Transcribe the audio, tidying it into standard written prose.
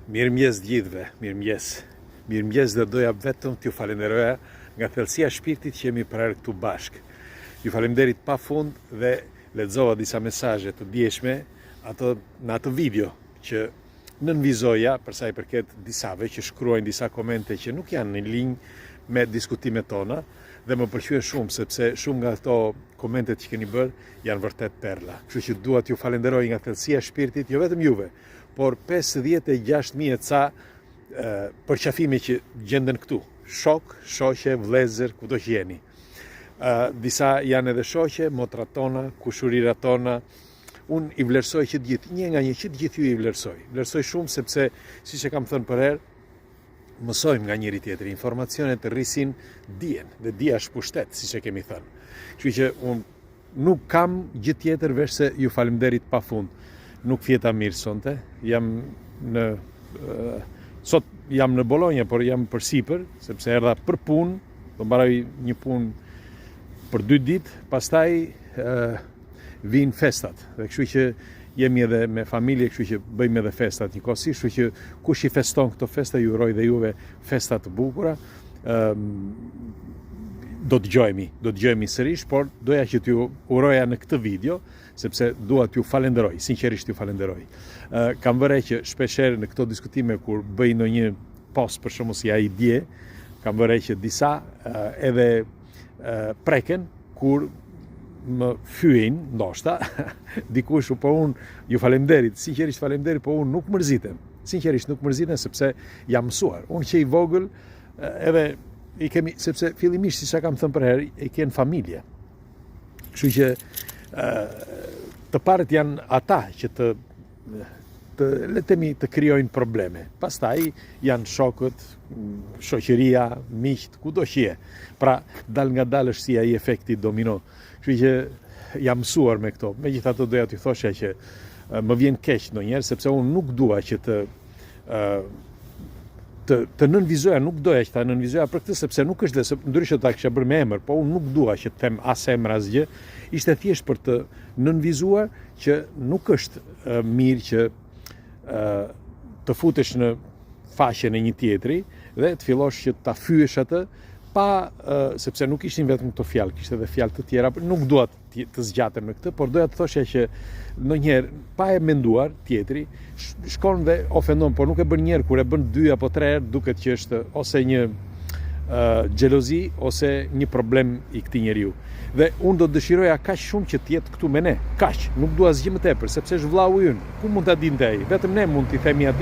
Mirëmjes gjithëve, mirëmjes. Mirëmjes dhe doja vetëm t'ju falenderoja nga thellësia e shpirtit që jemi prerë këtu bashkë. Ju falenderit pa fund dhe lexova disa mesazhe të dieshme në atë video që nënvizoja për sa i përket disave që shkruajnë disa komente që nuk janë në linjë me diskutimet tona dhe më pëlqyen shumë sepse shumë nga ato komentet që keni bërë janë vërtet perla. Kështu që dua t'ju falenderoj nga thellësia e shpirtit, jo vetëm juve, por 56.000 ca përqafime që gjenden këtu. Shok, shoqe, vëllezër, kudo që jeni. Disa janë edhe shoqe, motrat tona, kushurirat tona. Unë i vlerësoj që gjithë, një nga një që gjithë ju i vlerësoj. Vlerësoj shumë sepse, siç e kam thënë për herë, mësojmë nga njëri tjetri. Informacionet rrisin dijen dhe dija është pushtet, siç e kemi thënë. Kështu që unë nuk kam gjë tjetër veç se ju falemnderit pafund. Nuk fjeta mirë sonte. Sot jam në Bologna, por jam përsipër, sepse erdha për punë, do mbaroj një punë për 2 ditë, pastaj vinë festat. Dhe kështu që jemi edhe me familje, kështu që bëjmë edhe festat njëkohësisht, kështu që kush i feston këto festa, ju uroj dhe juve festa të bukura. Do dëgjojemi sërish, por doja që t'ju uroja në këtë video, sepse dua t'ju falenderoj, sinqerisht t'ju falenderoj. Kam vëre që shpeshherë në këto diskutime kur bëj ndonjë post për shkakun si ai dje, kam vëre që disa edhe preken kur më fyen, ndoshta, dikush, po unë ju falenderit, sinqerisht falenderit, po unë nuk mërzitem. Sinqerisht nuk mërzitem sepse jam mësuar. Unë që i vogël edhe i kemi, sepse fillimisht, siç kam thënë për herë, i kanë familje. Kështu që të parët janë ata që të krijojnë probleme. Pastaj janë shokët, shoqëria, miqt, kudo që je. Pra, dal nga dal është si ai efekti domino. Kështu që jam mësuar me këto. Megjithatë doja t'ju thosha që më vjen keq ndonjëherë sepse unë nuk dua që të nënvizoja, nuk doja që ta nënvizoja për këtë, sepse nuk është dhe, ndryshe ta kisha bërë me emër, po unë nuk dua që të them as emër as gjë, ishte thjesht për të nënvizuar që nuk është mirë që të futesh në faqen e një tjetri dhe të fillosh që ta fyesh atë, sepse nuk ishin vetëm këto fjalë, kishte edhe fjalë të tjera, nuk dua të zgjatem me këtë, por doja të thosha që ndonjëherë pa e menduar tjetri shkon dhe ofendon, por nuk e bën një herë, kur e bën 2 apo 3 herë duket që është ose një xhelozi ose një problem i këtij njeriu. Dhe unë do dëshiroja kaq shumë që të jetë këtu me ne, kaq, nuk dua asgjë më tepër, sepse është vllau ynë. Ku mund ta dinte ai? Vetëm ne mund t'i themi atij.